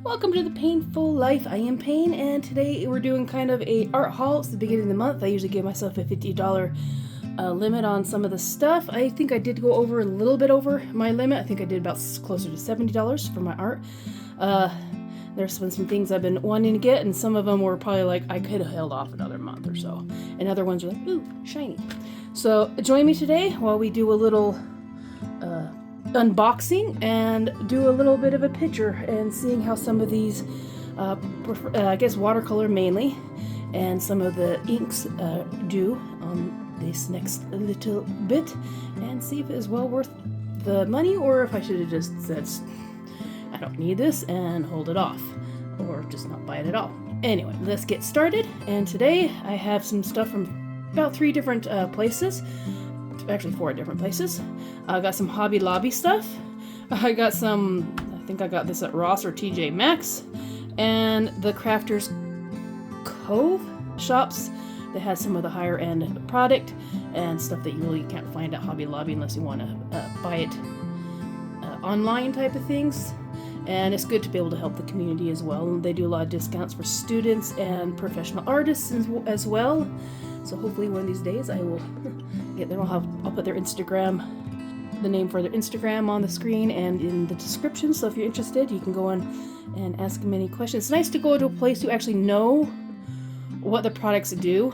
Welcome to the Painful Life. I am Payne, and today we're doing kind of a art haul. It's the beginning of the month. I usually give myself a $50 limit on some of the stuff. I think I did go over a little bit over my limit. I think I did about closer to $70 for my art. There's been some things I've been wanting to get, and some of them were probably like I could have held off another month or so. And other ones are like, ooh, shiny. So join me today while we do a little unboxing and do a little bit of a picture and seeing how some of these, I guess watercolor mainly, and some of the inks do on this next little bit, and see if it is well worth the money or if I should have just said I don't need this and hold it off, or just not buy it at all. Anyway, let's get started. And today I have some stuff from about 3 different places. Actually 4 different places. I got some Hobby Lobby stuff. I got some, I think I got this at Ross or TJ Maxx, and the Crafters Cove shops that has some of the higher end product and stuff that you really can't find at Hobby Lobby unless you want to buy it online type of things. And it's good to be able to help the community as well. And they do a lot of discounts for students and professional artists as well. So hopefully one of these days I will get them. I'll put their Instagram, the name for their Instagram on the screen and in the description. So if you're interested, you can go on and ask them any questions. It's nice to go to a place who actually know what the products do,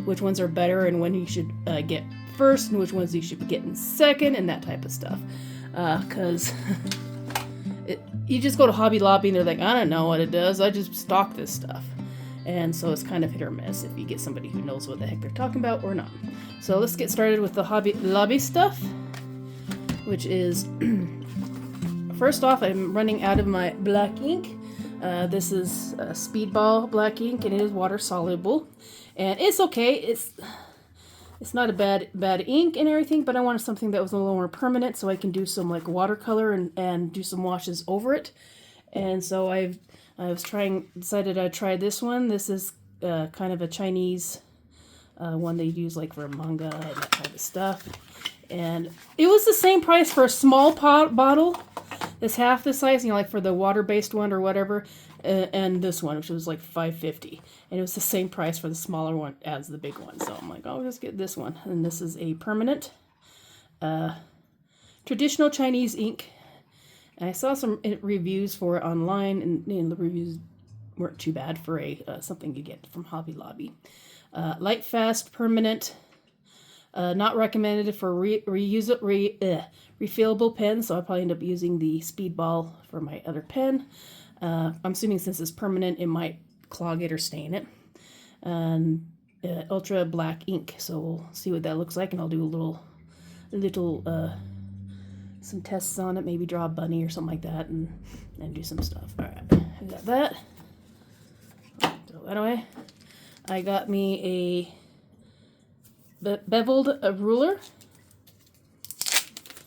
which ones are better and when you should get first and which ones you should be getting second and that type of stuff. Because you just go to Hobby Lobby and they're like, I don't know what it does. I just stock this stuff. And so it's kind of hit or miss if you get somebody who knows what the heck they're talking about or not. So let's get started with the Hobby Lobby stuff, which is, first off, I'm running out of my black ink. This is Speedball black ink, and it is water soluble. And it's okay. It's not a bad ink and everything, but I wanted something that was a little more permanent so I can do some like watercolor and do some washes over it. And so I decided I'd try this one. This is kind of a Chinese one they use like for manga and that type of stuff. And it was the same price for a small bottle that's half the size, like for the water-based one or whatever, and this one, which was like $5.50. And it was the same price for the smaller one as the big one. So I'm like, oh, let's get this one. And this is a permanent traditional Chinese ink. And I saw some reviews for it online, and the reviews weren't too bad for something you get from Hobby Lobby. Light, fast, permanent. Not recommended for refillable pens, so I'll probably end up using the Speedball for my other pen. I'm assuming since it's permanent, it might clog it or stain it. And ultra black ink, so we'll see what that looks like, and I'll do a little some tests on it, maybe draw a bunny or something like that, and do some stuff. All right, I got that. Throw that away. I got me a beveled ruler.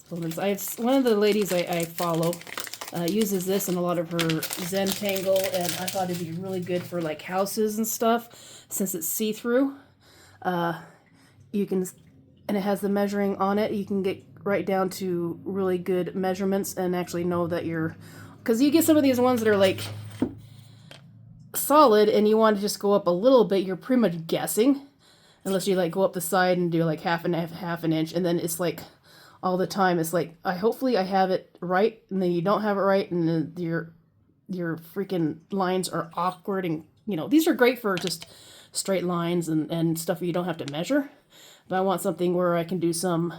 One of the ladies I follow uses this in a lot of her Zentangle, and I thought it'd be really good for like houses and stuff since it's see-through. You can, and it has the measuring on it. You can get right down to really good measurements and actually know that because you get some of these ones that are like solid and you want to just go up a little bit, you're pretty much guessing, unless you like go up the side and do like half an inch, and then it's like all the time it's like hopefully I have it right, and then you don't have it right, and then your freaking lines are awkward, and these are great for just straight lines and stuff you don't have to measure. But I want something where I can do some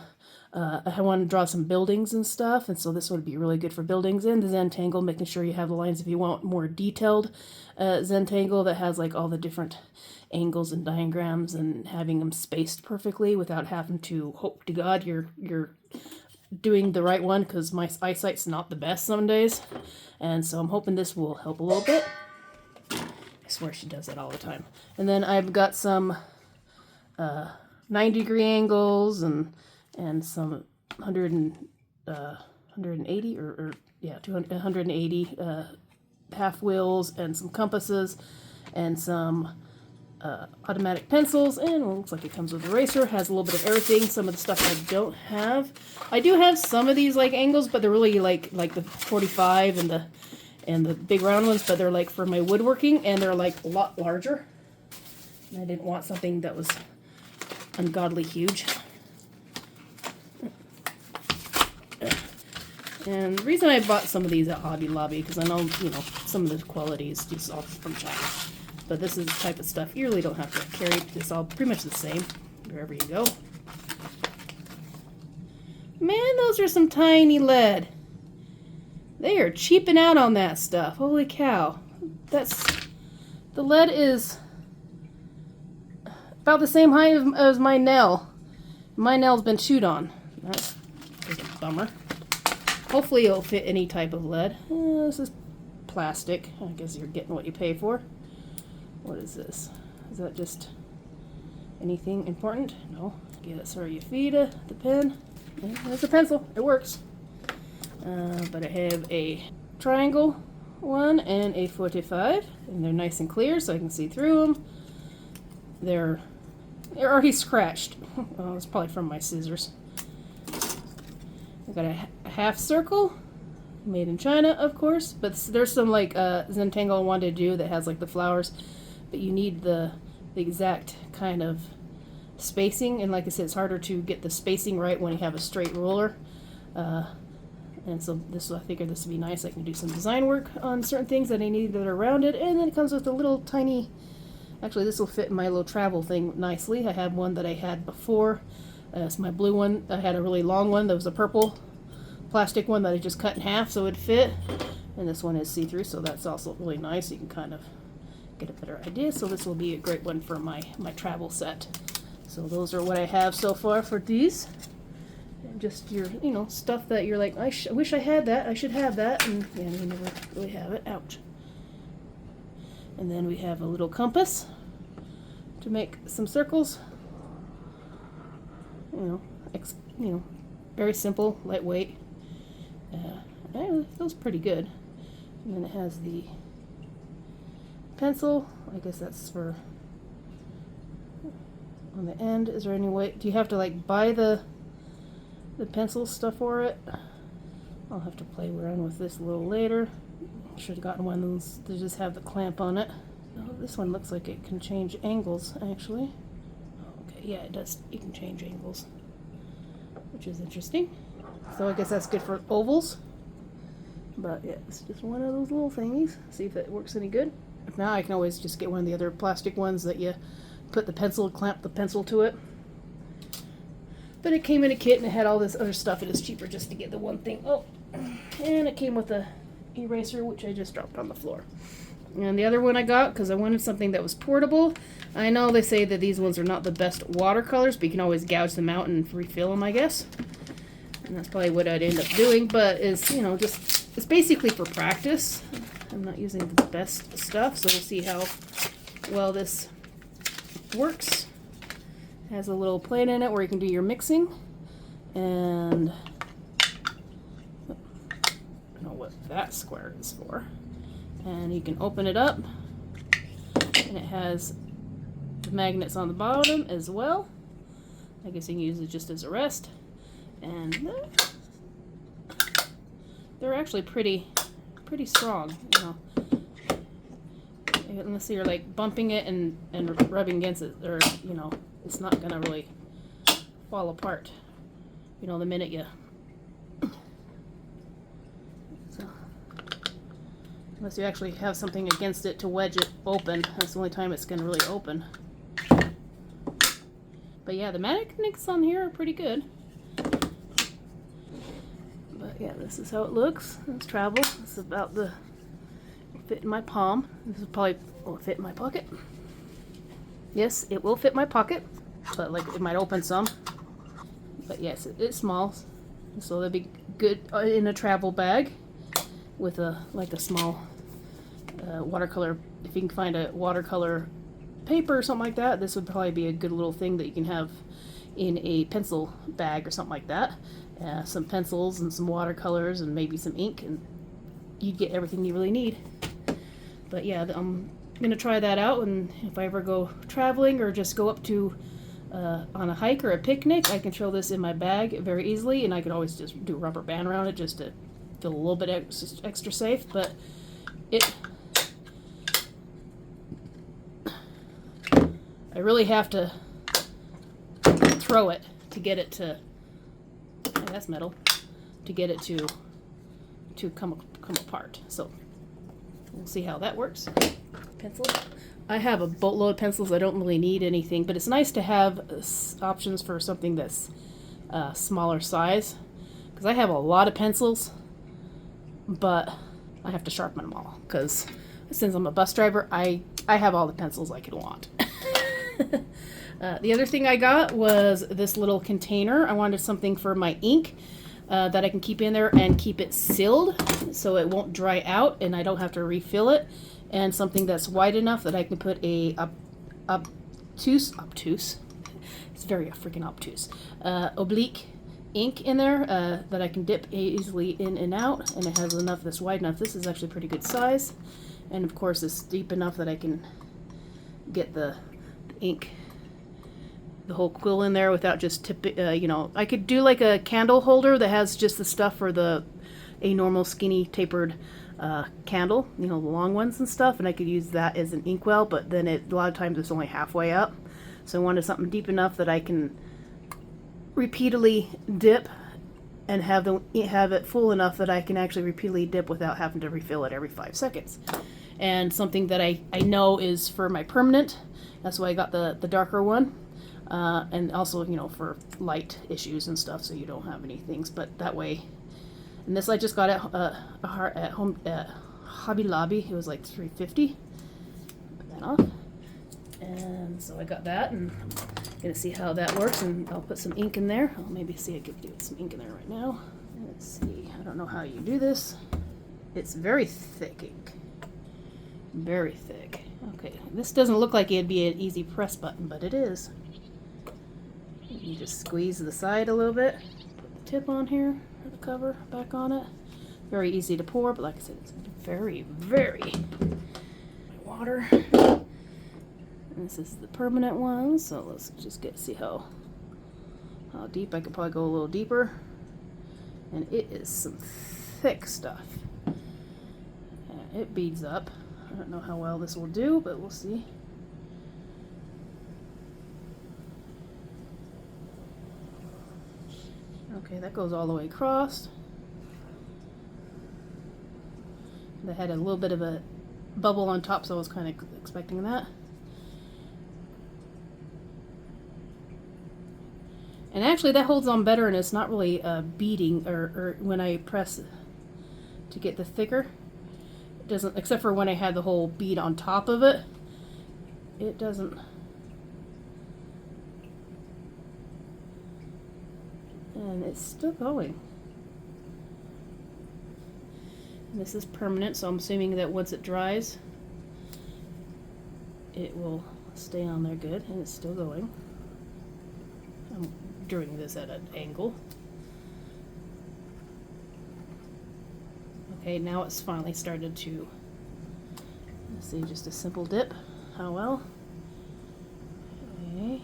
I want to draw some buildings and stuff, and so this would be really good for buildings. And the Zentangle, making sure you have the lines if you want more detailed Zentangle that has like all the different angles and diagrams and having them spaced perfectly without having to hope to God you're doing the right one, because my eyesight's not the best some days, and so I'm hoping this will help a little bit. I swear she does that all the time. And then I've got some 90-degree angles and some 180 or 180 half wheels, and some compasses, and some automatic pencils, and it looks like it comes with an eraser. Has a little bit of everything. Some of the stuff I don't have. I do have some of these like angles, but they're really like the 45 and and the big round ones, but they're like for my woodworking, and they're like a lot larger. And I didn't want something that was ungodly huge. And the reason I bought some of these at Hobby Lobby, because I know, you know, some of the quality is just all from China. But this is the type of stuff you really don't have to carry. It's all pretty much the same wherever you go. Man, those are some tiny lead. They are cheaping out on that stuff. Holy cow. The lead is about the same height as my nail. My nail's been chewed on. That's a bummer. Hopefully it'll fit any type of lead. This is plastic. I guess you're getting what you pay for. What is this? Is that just anything important? No. Get where you feed the pen. It's a pencil. It works. But I have a triangle one and a 45, and they're nice and clear, so I can see through them. They're already scratched. Well, it's probably from my scissors. I've got a half circle, made in China, of course. But there's some like Zentangle I wanted to do that has like the flowers, but you need the exact kind of spacing, and like I said, it's harder to get the spacing right when you have a straight ruler. And so I figured this would be nice. I can do some design work on certain things that I need that are rounded, and then it comes with a little tiny, actually this will fit in my little travel thing nicely. I have one that I had before. It's my blue one. I had a really long one that was a purple plastic one that I just cut in half so it'd fit. And this one is see-through, so that's also really nice. You can kind of get a better idea. So this will be a great one for my travel set. So those are what I have so far for these. And just your, you know, stuff that you're like, I wish I had that. I should have that. And yeah, we never really have it. Ouch. And then we have a little compass to make some circles. You know, very simple, lightweight. It feels pretty good. And then it has the pencil. I guess that's for on the end. Is there any way? Do you have to like buy the pencil stuff for it? I'll have to play around with this a little later. Should have gotten one of those to just have the clamp on it. Oh, this one looks like it can change angles actually. Okay, yeah, it does. You can change angles, which is interesting. So I guess that's good for ovals. But yeah, it's just one of those little thingies. See if it works any good. If not, I can always just get one of the other plastic ones that you put the pencil, clamp the pencil to it. But it came in a kit and it had all this other stuff. It is cheaper just to get the one thing. Oh, and it came with a eraser, which I just dropped on the floor. And the other one I got because I wanted something that was portable. I know they say that these ones are not the best watercolors, but you can always gouge them out and refill them, I guess. And that's probably what I'd end up doing. But it's, you know, just it's basically for practice. I'm not using the best stuff, so we'll see how well this works. It has a little plate in it where you can do your mixing. And I don't know what that square is for. And you can open it up, and it has the magnets on the bottom as well. I guess you can use it just as a rest. And they're actually pretty strong, you know. Unless you're like bumping it and rubbing against it, or you know, it's not gonna really fall apart. You know, the minute you. Unless you actually have something against it to wedge it open. That's the only time it's going to really open. But yeah, the magnets on here are pretty good. But yeah, this is how it looks. It's travel. This is about the fit in my palm. This is probably will fit in my pocket. Yes, it will fit my pocket, but like it might open some. But yes, it's small, so they'll be good in a travel bag. With a small watercolor, if you can find a watercolor paper or something like that, this would probably be a good little thing that you can have in a pencil bag or something like that. Some pencils and some watercolors and maybe some ink, and you'd get everything you really need. But yeah, I'm gonna try that out, and if I ever go traveling or just go up to on a hike or a picnic, I can throw this in my bag very easily, and I could always just do a rubber band around it just to feel a little bit extra safe. But I really have to throw it to get it to, oh, that's metal, to get it to come apart. So we'll see how that works. Pencil. I have a boatload of pencils. I don't really need anything, but it's nice to have options for something that's smaller size, because I have a lot of pencils, but I have to sharpen them all, because since I'm a bus driver, I have all the pencils I could want. The other thing I got was this little container. I wanted something for my ink that I can keep in there and keep it sealed so it won't dry out and I don't have to refill it, and something that's wide enough that I can put a obtuse, it's very freaking obtuse, oblique ink in there that I can dip easily in and out, and it has enough that's wide enough. This is actually pretty good size, and of course it's deep enough that I can get the ink, the whole quill in there without just tipping. You know, I could do like a candle holder that has just the stuff for a normal skinny tapered candle, you know, the long ones and stuff, and I could use that as an inkwell, but then a lot of times it's only halfway up. So I wanted something deep enough that I can repeatedly dip and have it full enough that I can actually repeatedly dip without having to refill it every 5 seconds. And something that I know is for my permanent. That's why I got the darker one. And also, you know, for light issues and stuff, so you don't have any things. But that way, and this I just got at home at Hobby Lobby. It was like $3.50. Put that off. And so I got that, and I'm gonna see how that works, and I'll put some ink in there. I'll maybe see I could do some ink in there right now. Let's see. I don't know how you do this. It's very thick ink. Very thick. Okay, this doesn't look like it'd be an easy press button, but it is. You just squeeze the side a little bit, put the tip on here, or the cover back on it. Very easy to pour, but like I said, it's very, very water. And this is the permanent one, so let's just see how deep. I could probably go a little deeper. And it is some thick stuff. And it beads up. I don't know how well this will do, but we'll see. Okay, that goes all the way across. That had a little bit of a bubble on top, so I was kind of expecting that. And actually that holds on better, and it's not really beading, or when I press to get the thicker. It doesn't, except for when I had the whole bead on top of it. It doesn't. And it's still going. And this is permanent, so I'm assuming that once it dries, it will stay on there good, and it's still going. I'm doing this at an angle. Okay, now it's finally started to, let's see, just a simple dip. How well? Okay.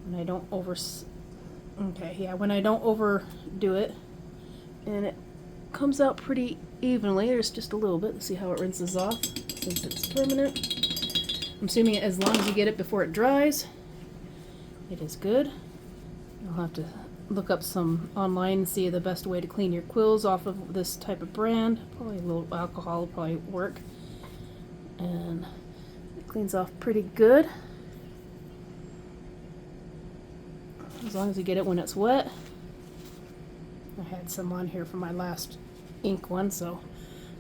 And I don't okay, yeah, when I don't overdo it, and it comes out pretty evenly. There's just a little bit. Let's see how it rinses off, since it's permanent. I'm assuming as long as you get it before it dries, it is good. You'll have to look up some online and see the best way to clean your quills off of this type of brand. Probably a little alcohol will probably work. And it cleans off pretty good. As long as you get it when it's wet. I had some on here from my last ink one, so.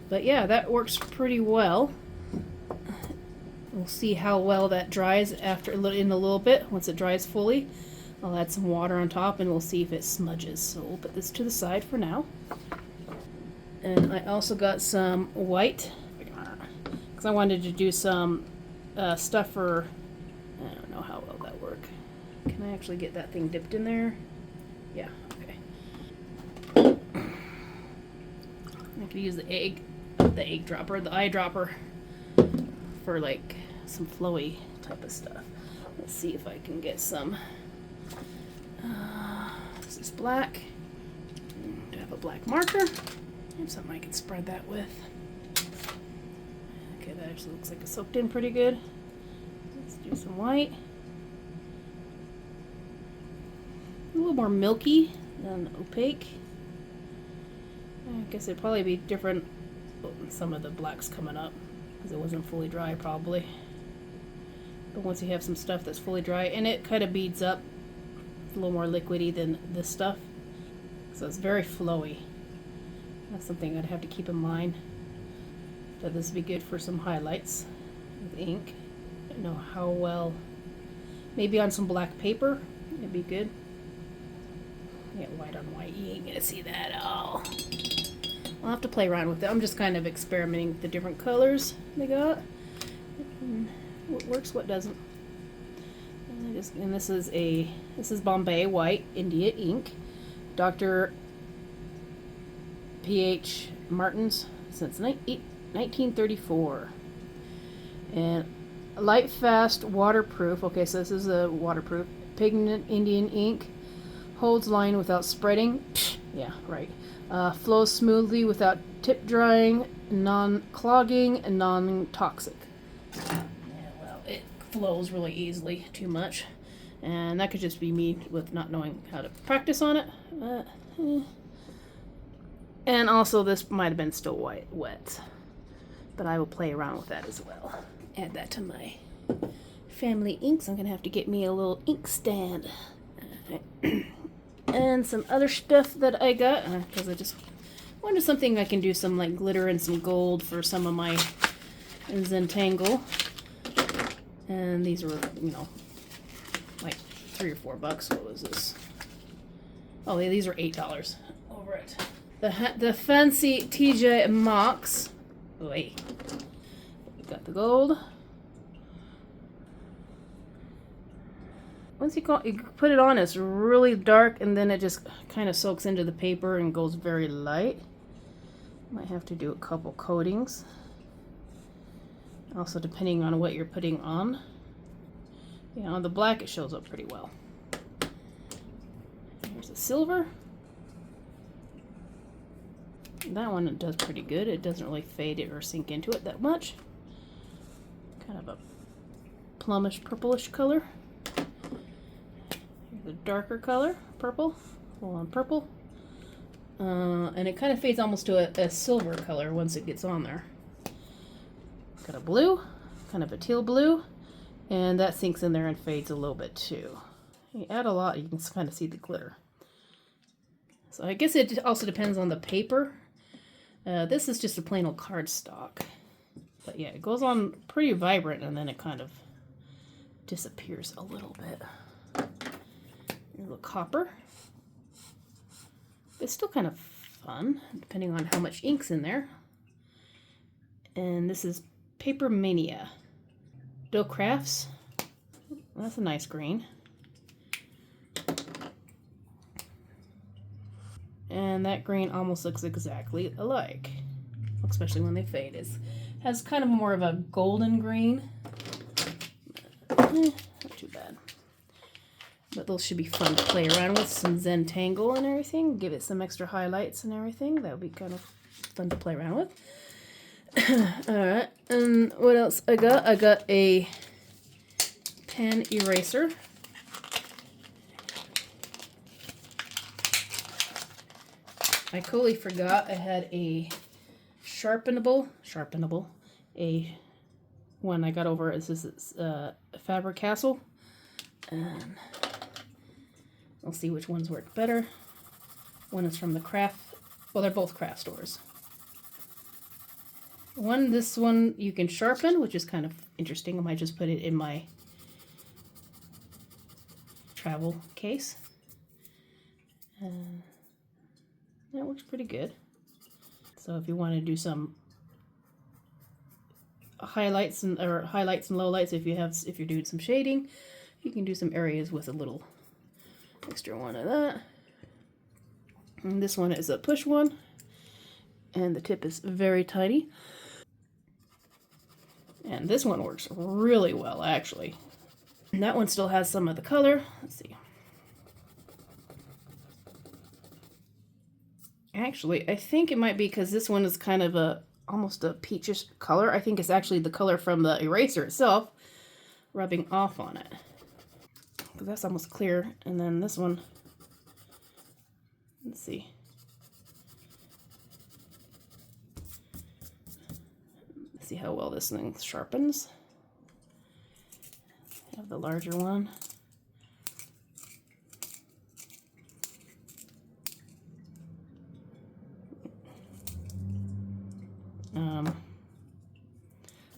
But yeah, that works pretty well. We'll see how well that dries after in a little bit. Once it dries fully, I'll add some water on top and we'll see if it smudges. So we'll put this to the side for now. And I also got some white, because I wanted to do some stuff for, I don't know how well that work. Can I actually get that thing dipped in there? Yeah, okay. I could use the eyedropper for like some flowy type of stuff. Let's see if I can get some. This is black. I have a black marker. I have something I can spread that with. That actually looks like it soaked in pretty good. Let's do some white. A little more milky than opaque. I guess it'd probably be different. Some of the black's coming up because it wasn't fully dry probably. But once you have some stuff that's fully dry, and it kind of beads up, it's a little more liquidy than this stuff. So it's very flowy. That's something I'd have to keep in mind. That this would be good for some highlights with ink. I don't know how well. Maybe on some black paper, it'd be good. Yeah, white on white, you ain't gonna see that at all. I'll have to play around with it. I'm just kind of experimenting with the different colors they got. And what works, what doesn't. And this is Bombay White India ink. Dr. P.H. Martin's since 1934. And light, fast, waterproof. Okay, so this is a waterproof. Pigment Indian ink. Holds line without spreading. Yeah, right. Flows smoothly without tip drying. Non-clogging and non-toxic. Yeah, well, it flows really easily. Too much. And that could just be me with not knowing how to practice on it. And also this might have been still wet. But I will play around with that as well. Add that to my family inks. I'm going to have to get me a little ink stand. And some other stuff that I got. Because I just wanted something I can do some like glitter and some gold for some of my Zentangle. And these were, you know, like $3 or $4. What was this? Oh, yeah, these are $8 over it. The fancy TJ Maxx. Wait. We got the gold. Once you put it on, it's really dark, and then it just kind of soaks into the paper and goes very light. Might have to do a couple coatings. Also, depending on what you're putting on. Yeah, on the black, it shows up pretty well. Here's the silver. That one does pretty good. It doesn't really fade it or sink into it that much. Kind of a plumish purplish color. Here's a darker color, purple, full on purple. And it kind of fades almost to a silver color once it gets on there. Got a blue, kind of a teal blue, and that sinks in there and fades a little bit too. You add a lot, you can kind of see the glitter. So I guess it also depends on the paper. This is just a plain old cardstock. But yeah, it goes on pretty vibrant and then it kind of disappears a little bit. Here's a little copper. It's still kind of fun, depending on how much ink's in there. And this is Paper Mania. Doe Crafts. That's a nice green. And that green almost looks exactly alike, especially when they fade. It has kind of more of a golden green. Not too bad. But those should be fun to play around with. Some Zentangle and everything. Give it some extra highlights and everything. That would be kind of fun to play around with. Alright, and what else I got? I got a pen eraser. I totally forgot I had a sharpenable, a one I got over. This is Faber-Castell, and we'll see which ones work better. One is from the craft, well, they're both craft stores. This one you can sharpen, which is kind of interesting. I might just put it in my travel case. That works pretty good. So if you want to do some highlights and lowlights, if you're doing some shading, you can do some areas with a little extra one of that. And this one is a push one, and the tip is very tiny. And this one works really well, actually. And that one still has some of the color. Let's see. Actually, I think it might be because this one is kind of almost a peachish color. I think it's actually the color from the eraser itself rubbing off on it. Because that's almost clear. And then this one, let's see. Let's see how well this thing sharpens. I have the larger one.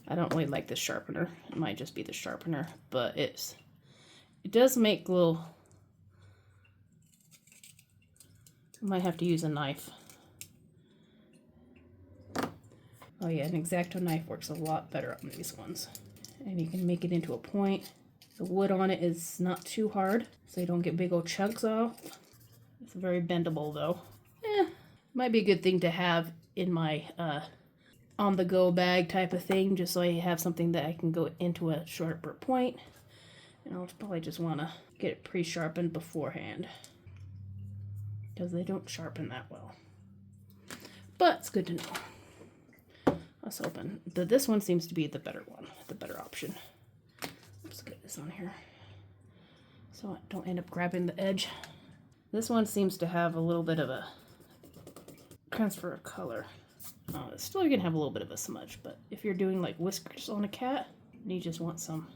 I don't really like the sharpener. It might just be the sharpener, but it does make little. I might have to use a knife. Oh yeah, an X-Acto knife works a lot better on these ones. And you can make it into a point. The wood on it is not too hard, so you don't get big old chunks off. It's very bendable though. Might be a good thing to have in my on-the-go bag type of thing, just so I have something that I can go into a sharper point. And I'll probably just want to get it pre-sharpened beforehand, because they don't sharpen that well. But it's good to know. I was hoping that this one seems to be the better one, the better option. Let's get this on here so I don't end up grabbing the edge. This one seems to have a little bit of a transfer of color. It's still gonna have a little bit of a smudge, but if you're doing like whiskers on a cat, you just want some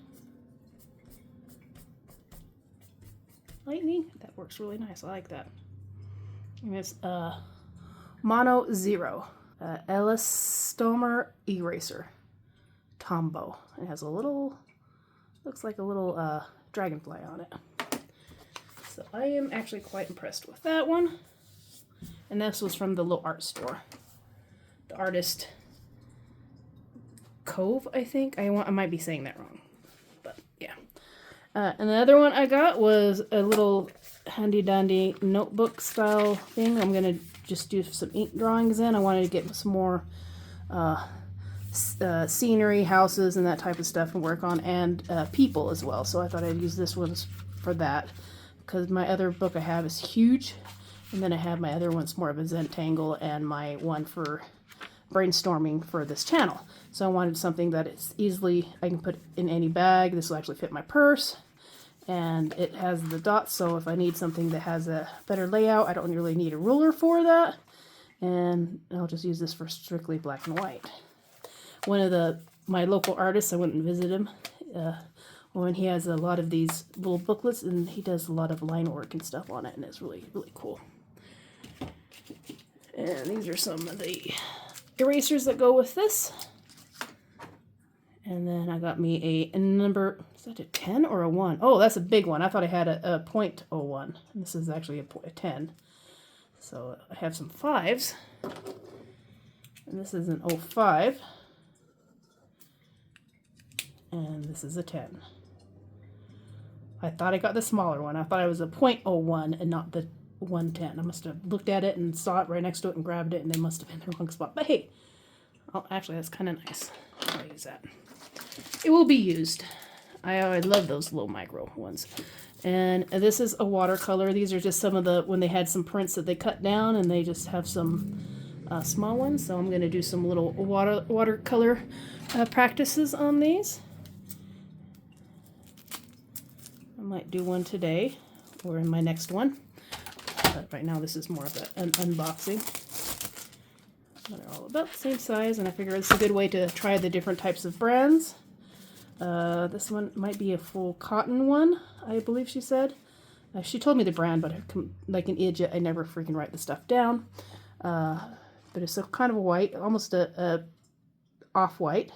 lightning. That works really nice. I like that. And it's Mono Zero Elastomer Eraser Tombow. It has a little, looks like a little dragonfly on it. So I am actually quite impressed with that one. And this was from the little art store. The Artist Cove, I think. I might be saying that wrong, but yeah. And the other one I got was a little handy dandy notebook style thing. I'm gonna just do some ink drawings in. I wanted to get some more scenery, houses, and that type of stuff and work on, and people as well. So I thought I'd use this one for that, because my other book I have is huge, and then I have my other one's more of a Zentangle, and my one for brainstorming for this channel. So I wanted something that is easily, I can put in any bag. This will actually fit my purse, and it has the dots, so if I need something that has a better layout, I don't really need a ruler for that, and I'll just use this for strictly black and white. One of my local artists, I went and visited him when he has a lot of these little booklets, and he does a lot of line work and stuff on it, and it's really, really cool. And these are some of the erasers that go with this. And then I got me a number, is that a 10 or a 1? Oh, that's a big one. I thought I had a .01. And this is actually a 10. So I have some 5s. And this is an 05. And this is a 10. I thought I got the smaller one. I thought it was a .01 and not the 110. I must have looked at it and saw it right next to it and grabbed it, and they must have been in the wrong spot. But hey, oh, actually that's kind of nice. I'll use that. It will be used. I love those little micro ones. And this is a watercolor. These are just some of the, when they had some prints that they cut down, and they just have some small ones. So I'm going to do some little watercolor practices on these. I might do one today or in my next one. But right now this is more of an unboxing. They're all about the same size, and I figure it's a good way to try the different types of brands. This one might be a full cotton one, I believe she said. She told me the brand, but like an idiot, I never freaking write the stuff down. But it's a kind of a white, almost a off-white.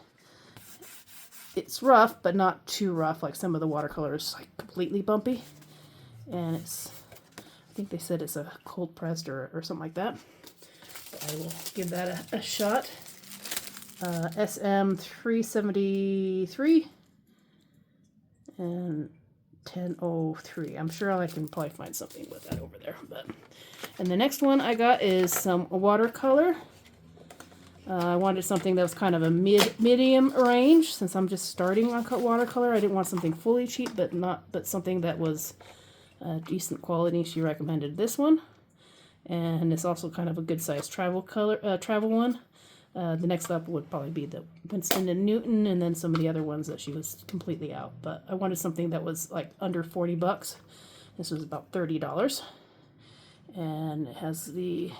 It's rough, but not too rough like some of the watercolors, like completely bumpy. And it's, I think they said it's a cold pressed or something like that. But I will give that a shot. SM 373 and 1003. I'm sure I can probably find something with that over there. And the next one I got is some watercolor. I wanted something that was kind of a medium range, since I'm just starting on watercolor. I didn't want something fully cheap, but something that was decent quality. She recommended this one, and it's also kind of a good size travel one. The next up would probably be the Winston and Newton, and then some of the other ones that she was completely out. But I wanted something that was like under 40 bucks. This was about $30. And it has the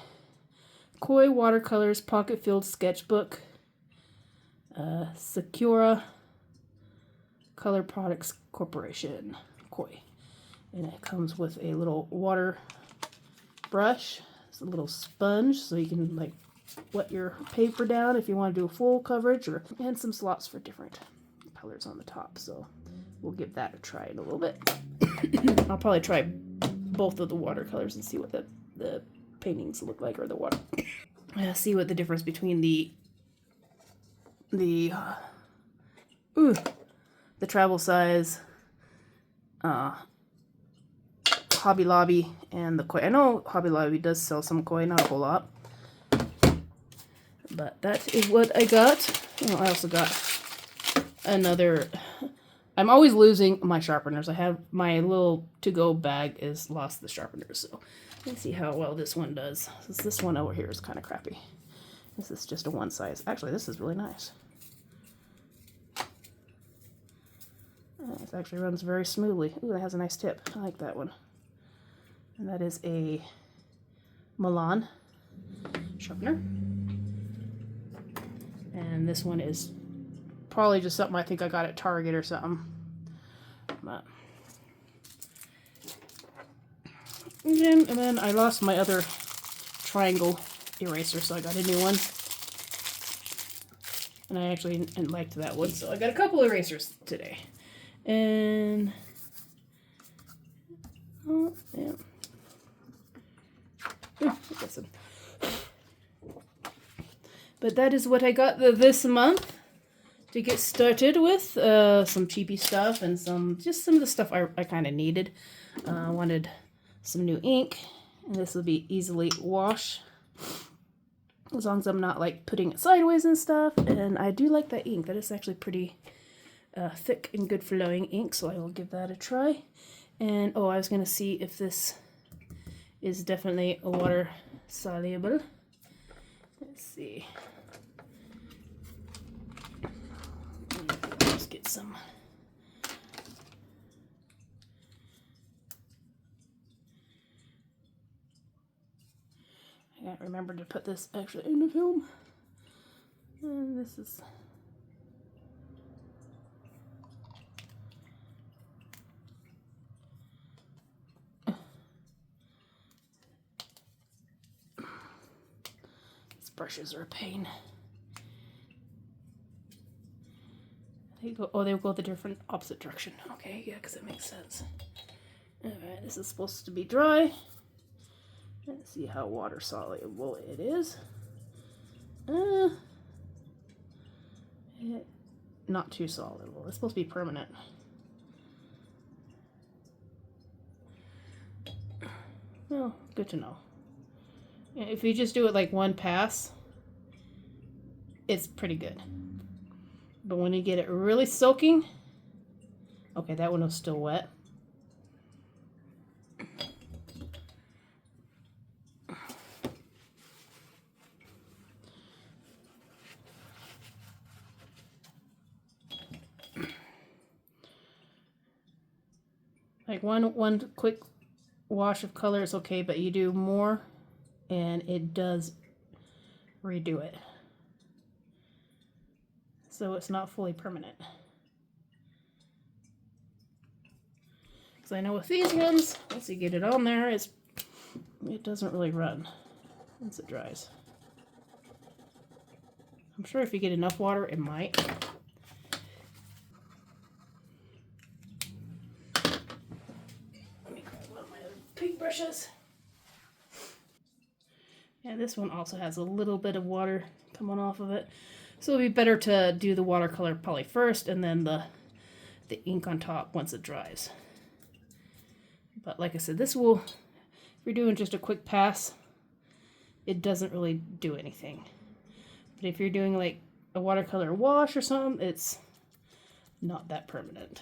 Koi Watercolors Pocket Filled Sketchbook, Sakura Color Products Corporation, Koi. And it comes with a little water brush. It's a little sponge so you can like wet your paper down if you want to do a full coverage, and some slots for different colors on the top. So we'll give that a try in a little bit. I'll probably try both of the watercolors and see what the paintings look like, or the water. See what the difference between the travel size Hobby Lobby and the Koi. I know Hobby Lobby does sell some Koi, not a whole lot. But that is what I got. Oh, I also got another. I'm always losing my sharpeners. I have my little to-go bag is lost the sharpeners. So let's see how well this one does. This one over here is kind of crappy. This is just a one size. Actually, this is really nice. It actually runs very smoothly. Ooh, that has a nice tip. I like that one. And that is a Milan sharpener. And this one is probably just something I think I got at Target or something. But and then I lost my other triangle eraser, so I got a new one. And I actually liked that one, so I got a couple erasers today. And oh yeah. Listen. But that is what I got this month to get started with. Some cheapy stuff and some of the stuff I kind of needed. I wanted some new ink, and this will be easily wash as long as I'm not like putting it sideways and stuff. And I do like that ink. That is actually pretty thick and good flowing ink, so I will give that a try. And oh, I was going to see if this is definitely a water soluble. Let's see. Let's get some. I can't remember to put this actually in the film. And this is. Brushes are a pain. They go. Oh, they go the different opposite direction. Okay, yeah, because it makes sense. Alright, this is supposed to be dry. Let's see how water soluble it is. Not too soluble. It's supposed to be permanent. Well, good to know. If you just do it like one pass, it's pretty good. But when you get it really soaking, okay, that one was still wet. Like one quick wash of color is okay, but you do more and it does redo it. So it's not fully permanent. So I know with these ones, once you get it on there, it doesn't really run once it dries. I'm sure if you get enough water, it might. Let me grab one of my other paintbrushes. Yeah, this one also has a little bit of water coming off of it. So it'll be better to do the watercolor probably first and then the ink on top once it dries. But like I said, this will, if you're doing just a quick pass, it doesn't really do anything. But if you're doing like a watercolor wash or something, it's not that permanent.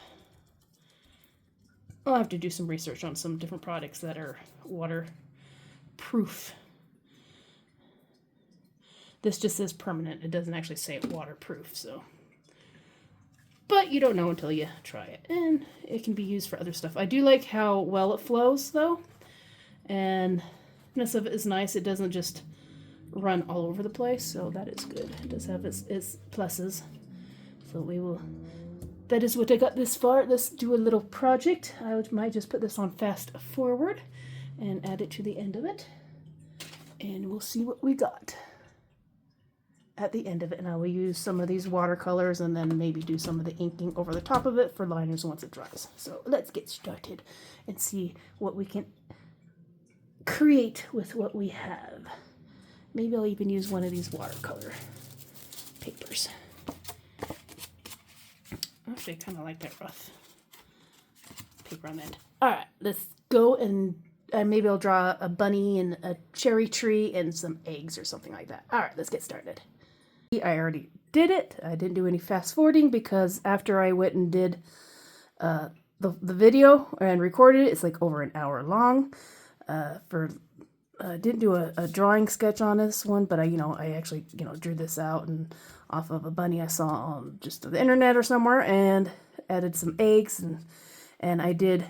I'll have to do some research on some different products that are waterproof. This just says permanent. It doesn't actually say waterproof, so. But you don't know until you try it. And it can be used for other stuff. I do like how well it flows, though. And thickness of it is nice. It doesn't just run all over the place, so that is good. It does have its pluses. So we will... That is what I got this far. Let's do a little project. I might just put this on fast forward and add it to the end of it. And we'll see what we got at the end of it. And I will use some of these watercolors and then maybe do some of the inking over the top of it for liners once it dries. So let's get started and see what we can create with what we have. Maybe I'll even use one of these watercolor papers. Actually, I kind of like that rough paper on the end. Alright, let's go and maybe I'll draw a bunny and a cherry tree and some eggs or something like that. Alright, let's get started. I already did it. I didn't do any fast forwarding because after I went and did the video and recorded it, it's like over an hour long. I didn't do a drawing sketch on this one, but I actually drew this out and off of a bunny I saw on just the internet or somewhere, and added some eggs, and I did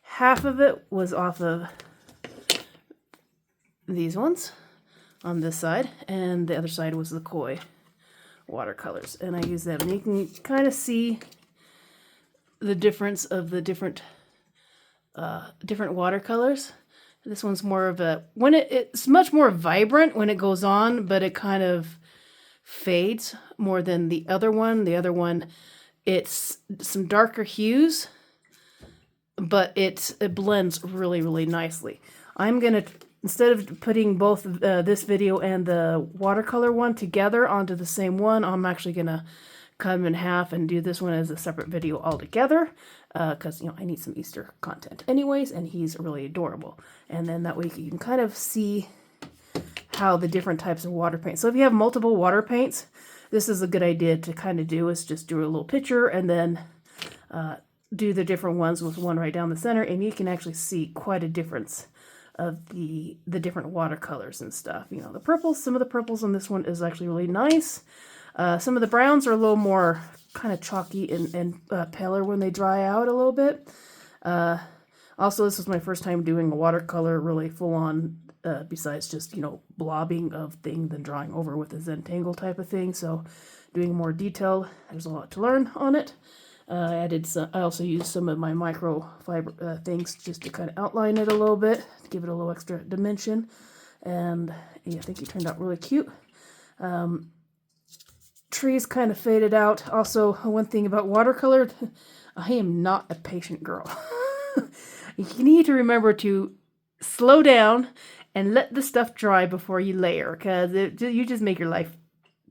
half of it was off of these ones on this side, and the other side was the koi watercolors, and I used them. And you can kind of see the difference of the different watercolors. This one's more of a, it's much more vibrant when it goes on, but it kind of fades more than the other one. The other one, it's some darker hues, but it blends really, really nicely. I'm going to, instead of putting both this video and the watercolor one together onto the same one, I'm actually going to cut them in half and do this one as a separate video altogether, because I need some Easter content anyways, and he's really adorable. And then that way you can kind of see how the different types of water paint. So if you have multiple water paints, this is a good idea to kind of do, is just do a little picture and then do the different ones with one right down the center, and you can actually see quite a difference of the different watercolors and stuff. The purples, some of the purples on this one is actually really nice. Some of the browns are a little more kind of chalky and paler when they dry out a little bit. Also, this was my first time doing a watercolor really full on, besides just, blobbing of thing than drawing over with a Zentangle type of thing. So doing more detail, there's a lot to learn on it. I also used some of my microfiber things just to kind of outline it a little bit, to give it a little extra dimension. And yeah, I think it turned out really cute. Trees kind of faded out. Also, one thing about watercolor, I am not a patient girl. You need to remember to slow down and let the stuff dry before you layer, because you just make your life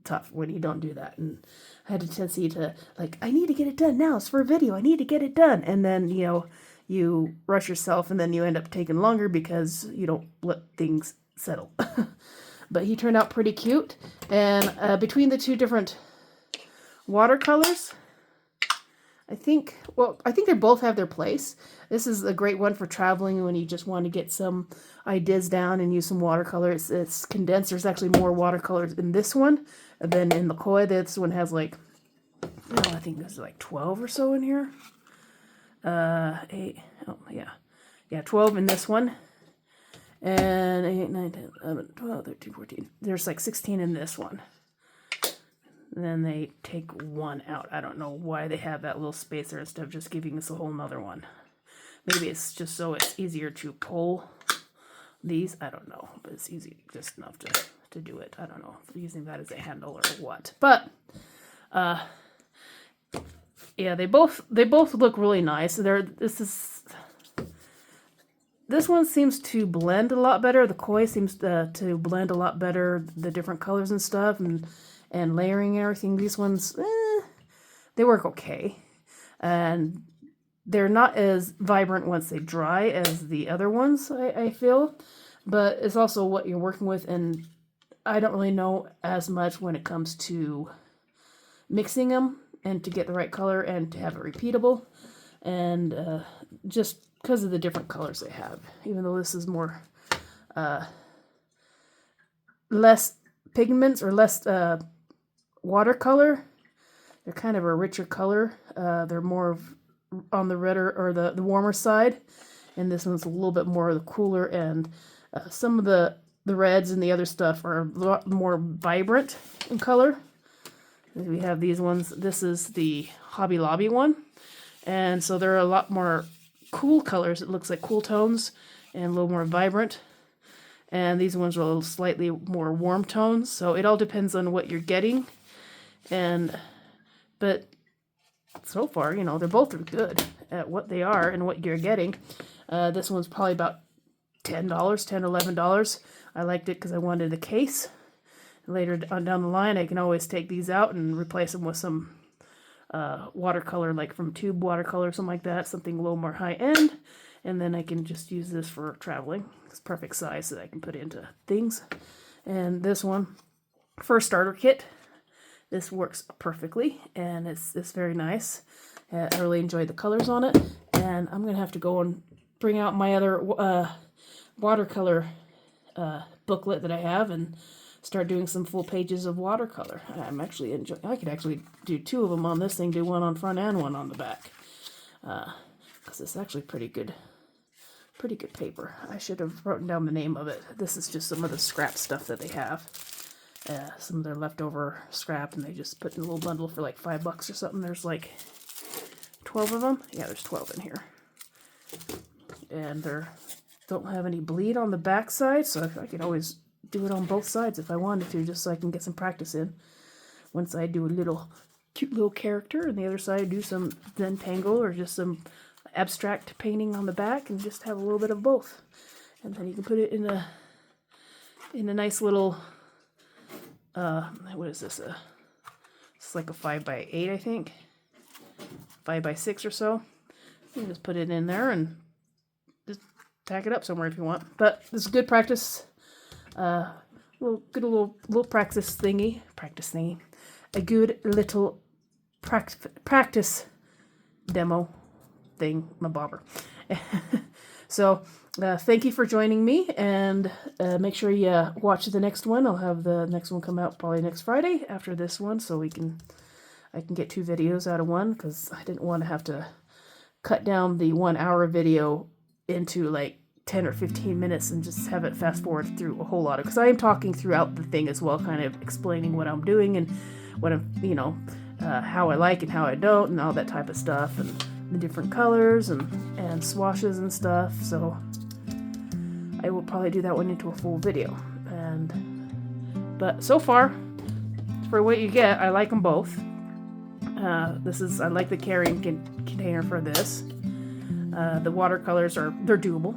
tough when you don't do that. And I had a tendency to, I need to get it done now. It's for a video. I need to get it done. And then, you rush yourself, and then you end up taking longer because you don't let things settle. But he turned out pretty cute. And between the two different watercolors, I think they both have their place. This is a great one for traveling when you just want to get some ideas down and use some watercolor. It's condensed. There's actually more watercolors in this one than in the koi. This one has I think there's 12 or so in here. 8, oh yeah. Yeah, 12 in this one. And 8, 9, 10, 11, 12, 13, 14. There's 16 in this one. And then they take one out. I don't know why they have that little space there instead of just giving us a whole nother one. Maybe it's just so it's easier to pull these. I don't know, but it's easy just enough to do it. I don't know if using that as a handle or what. But yeah, they both look really nice. This one seems to blend a lot better. The koi seems to blend a lot better, the different colors and stuff, and layering and everything. These ones, they work okay. And they're not as vibrant once they dry as the other ones, I feel. But it's also what you're working with, and I don't really know as much when it comes to mixing them and to get the right color and to have it repeatable. And just because of the different colors they have. Even though this is more less pigments or less watercolor. They're kind of a richer color. They're more on the redder or the warmer side, and this one's a little bit more the cooler, and some of the reds and the other stuff are a lot more vibrant in color. We have these ones. This is the Hobby Lobby one, and so they're a lot more cool colors. It looks like cool tones and a little more vibrant. And these ones are a little slightly more warm tones, so it all depends on what you're getting. But so far, you know, they're both good at what they are and what you're getting. This one's probably about $10, $11. I liked it because I wanted a case. Later on down the line, I can always take these out and replace them with some watercolor, like from Tube Watercolor, something like that, something a little more high-end. And then I can just use this for traveling. It's perfect size that I can put into things. And this one, for a starter kit, this works perfectly, and it's very nice. I really enjoyed the colors on it, and I'm going to have to go and bring out my other watercolor booklet that I have and start doing some full pages of watercolor. I'm actually enjoying. I could actually do 2 of them on this thing, do one on front and one on the back, because it's actually pretty good paper. I should have written down the name of it. This is just some of the scrap stuff that they have. Some of their leftover scrap, and they just put in a little bundle for like $5 or something. There's like 12 of them. Yeah, there's 12 in here. And they don't have any bleed on the back side, so I can always do it on both sides if I wanted to, just so I can get some practice in. One side do a cute little character, and the other side do some Zentangle or just some abstract painting on the back, and just have a little bit of both. And then you can put it in a nice little what is this? It's like a 5x8, I think. 5x6 or so. You can just put it in there and just tack it up somewhere if you want. But this is good practice. Little practice thingy. A good little practice demo thing, my bobber. So thank you for joining me, and make sure you watch the next one. I'll have the next one come out probably next Friday after this one, so I can get 2 videos out of one, because I didn't want to have to cut down the 1-hour video into like 10 or 15 minutes and just have it fast forward through a whole lot of, because I am talking throughout the thing as well, kind of explaining what I'm doing and what I'm, how I like and how I don't and all that type of stuff, and the different colors and swashes and stuff. So I will probably do that one into a full video. But so far, for what you get, I like them both. I like the carrying container for this. The watercolors they're doable,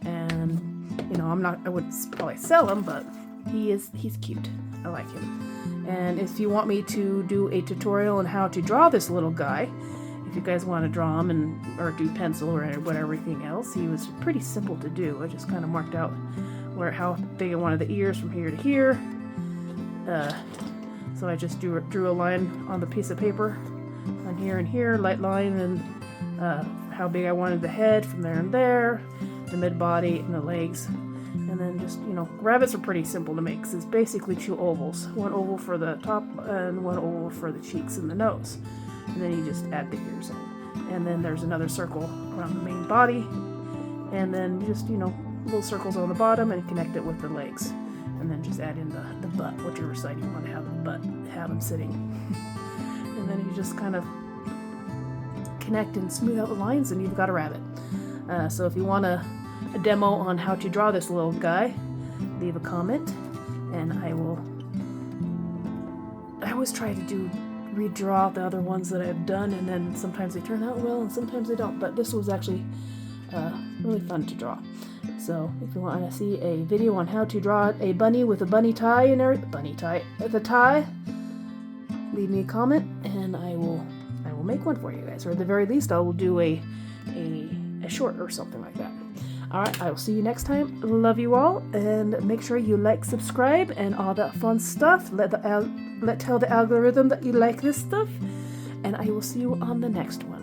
and I wouldn't probably sell him, but he's cute. I like him. And if you want me to do a tutorial on how to draw this little guy, if you guys want to draw him or do pencil or whatever everything else, he was pretty simple to do. I just kind of marked out how big I wanted the ears from here to here. So I just drew a line on the piece of paper on here and here, light line, and how big I wanted the head from there and there, the mid body and the legs. And then just, rabbits are pretty simple to make, because it's basically 2 ovals. 1 oval for the top and 1 oval for the cheeks and the nose. And then you just add the ears in. And then there's another circle around the main body. And then just, little circles on the bottom and connect it with the legs. And then just add in the butt, whichever side you want to have the butt, have him sitting. And then you just kind of connect and smooth out the lines, and you've got a rabbit. So if you want a demo on how to draw this little guy, leave a comment, and I always try to redraw the other ones that I've done, and then sometimes they turn out well and sometimes they don't, but this was actually really fun to draw. So if you want to see a video on how to draw a bunny with a bunny tie and the tie, leave me a comment, and I will make one for you guys, or at the very least I will do a short or something like that. Alright, I will see you next time. Love you all, and make sure you like, subscribe, and all that fun stuff. Tell the algorithm that you like this stuff, and I will see you on the next one.